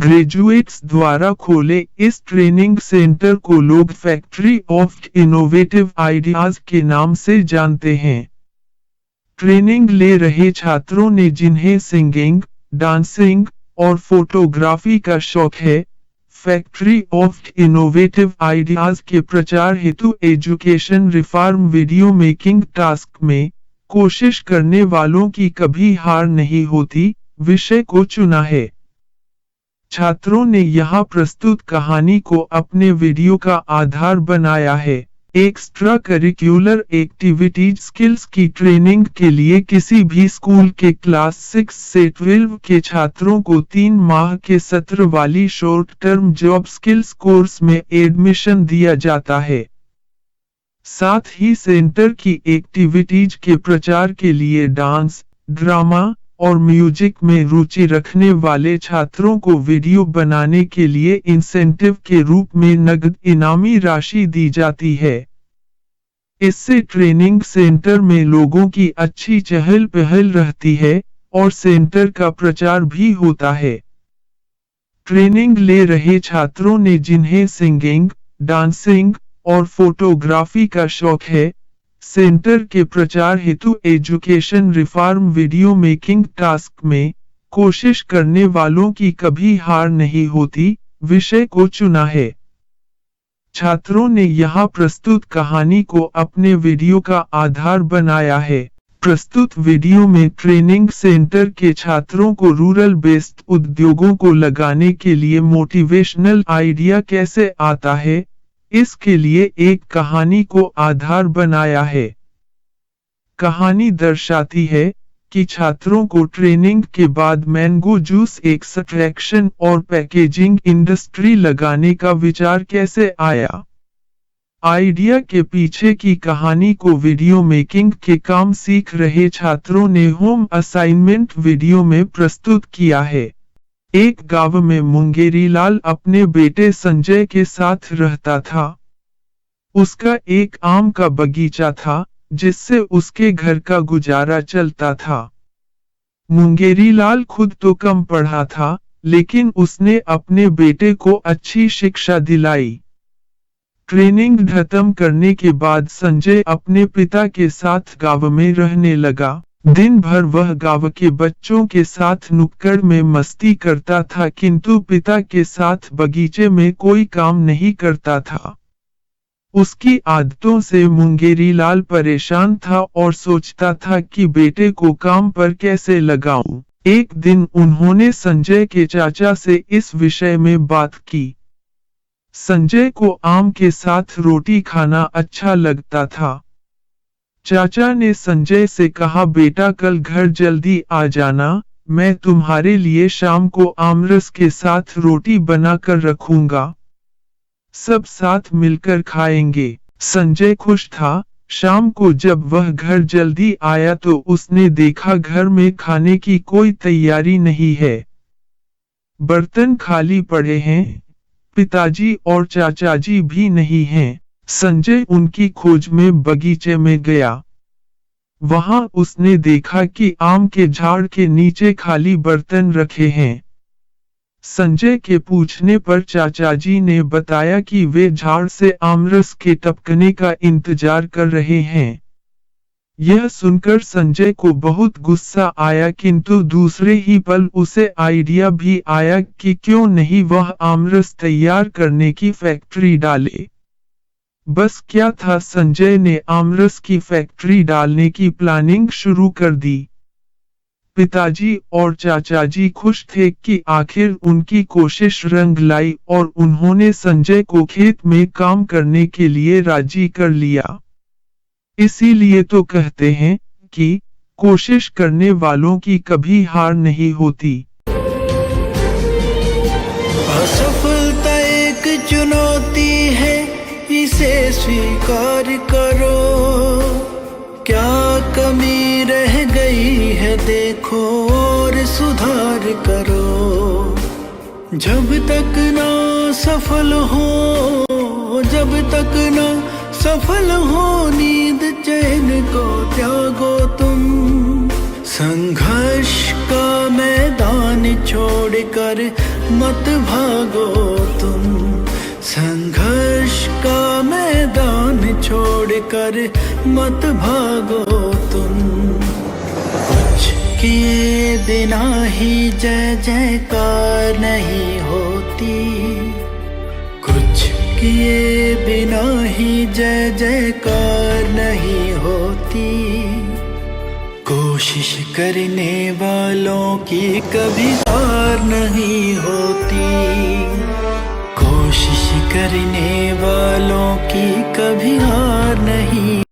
Graduates द्वारा खोले इस ट्रेनिंग सेंटर को लोग फैक्ट्री ऑफ इनोवेटिव आइडियाज के नाम से जानते हैं। ट्रेनिंग ले रहे छात्रों ने जिन्हें सिंगिंग, डांसिंग और फोटोग्राफी का शौक है, फैक्ट्री ऑफ इनोवेटिव आइडियाज के प्रचार हेतु education reform video making task में कोशिश करने वालों की कभी हार नहीं होती विषय को चुना है। छात्रों ने यहाँ प्रस्तुत कहानी को अपने वीडियो का आधार बनाया है। एक्स्ट्रा करिकुलर एक्टिविटीज स्किल्स की ट्रेनिंग के लिए किसी भी स्कूल के क्लास 6 से 12 के छात्रों को 3 माह के सत्र वाली short term job skills course में एडमिशन दिया जाता है। साथ ही सेंटर की एक्टिविटीज के प्रचार के लिए डांस, ड्रामा और म्यूजिक में रुचि रखने वाले छात्रों को वीडियो बनाने के लिए इंसेंटिव के रूप में नगद इनामी राशि दी जाती है। इससे ट्रेनिंग सेंटर में लोगों की अच्छी चहल पहल रहती है और सेंटर का प्रचार भी होता है। ट्रेनिंग ले रहे छात्रों ने जिन्हें सिंगिंग, डांसिंग और फोटोग्राफी का शौक है, सेंटर के प्रचार हेतु education reform video making task में कोशिश करने वालों की कभी हार नहीं होती विषय को चुना है। छात्रों ने यहाँ प्रस्तुत कहानी को अपने वीडियो का आधार बनाया है। प्रस्तुत वीडियो में ट्रेनिंग सेंटर के छात्रों को रूरल बेस्ड उद्योगों को लगाने के लिए मोटिवेशनल आइडिया कैसे आता है, इसके लिए एक कहानी को आधार बनाया है। कहानी दर्शाती है कि छात्रों को ट्रेनिंग के बाद मैंगो जूस एक्सट्रैक्शन और पैकेजिंग इंडस्ट्री लगाने का विचार कैसे आया। आइडिया के पीछे की कहानी को वीडियो मेकिंग के काम सीख रहे छात्रों ने होम असाइनमेंट वीडियो में प्रस्तुत किया है। एक गांव में मुंगेरीलाल अपने बेटे संजय के साथ रहता था। उसका एक आम का बगीचा था जिससे उसके घर का गुजारा चलता था। मुंगेरीलाल खुद तो कम पढ़ा था, लेकिन उसने अपने बेटे को अच्छी शिक्षा दिलाई। ट्रेनिंग खत्म करने के बाद संजय अपने पिता के साथ गांव में रहने लगा। दिन भर वह गांव के बच्चों के साथ नुक्कड़ में मस्ती करता था, किंतु पिता के साथ बगीचे में कोई काम नहीं करता था। उसकी आदतों से मुंगेरीलाल परेशान था और सोचता था कि बेटे को काम पर कैसे लगाऊं। एक दिन उन्होंने संजय के चाचा से इस विषय में बात की। संजय को आम के साथ रोटी खाना अच्छा लगता था। चाचा ने संजय से कहा, बेटा कल घर जल्दी आ जाना, मैं तुम्हारे लिए शाम को आमरस के साथ रोटी बनाकर रखूंगा। सब साथ मिलकर खाएंगे। संजय खुश था। शाम को जब वह घर जल्दी आया तो उसने देखा घर में खाने की कोई तैयारी नहीं है। बर्तन खाली पड़े हैं, पिताजी और चाचाजी भी नहीं हैं। संजय उनकी खोज में बगीचे में गया। वहां उसने देखा कि आम के झाड़ के नीचे खाली बर्तन रखे हैं। संजय के पूछने पर चाचाजी ने बताया कि वे झाड़ से आमरस के टपकने का इंतजार कर रहे हैं। यह सुनकर संजय को बहुत गुस्सा आया, किंतु दूसरे ही पल उसे आइडिया भी आया कि क्यों नहीं वह आमरस तैयार करने की फैक्ट्री डाले। बस क्या था, संजय ने आमरस की फैक्ट्री डालने की प्लानिंग शुरू कर दी। पिताजी और चाचाजी खुश थे कि आखिर उनकी कोशिश रंग लाई और उन्होंने संजय को खेत में काम करने के लिए राजी कर लिया। इसीलिए तो कहते हैं कि कोशिश करने वालों की कभी हार नहीं होती। असफलता एक चुनौती है, इसे स्वीकार करो। क्या कमी रह गई है देखो और सुधार करो। जब तक ना सफल हो नींद चैन को त्यागो तुम। संघर्ष का मैदान छोड़कर मत भागो तुम, संघर्ष का मैदान छोड़कर मत भागो तुम। कुछ किए बिना ही जय जयकार नहीं होती, कुछ किए बिना ही जय जयकार नहीं होती। कोशिश करने वालों की कभी हार नहीं होती, कोशिश करने वालों की कभी हार नहीं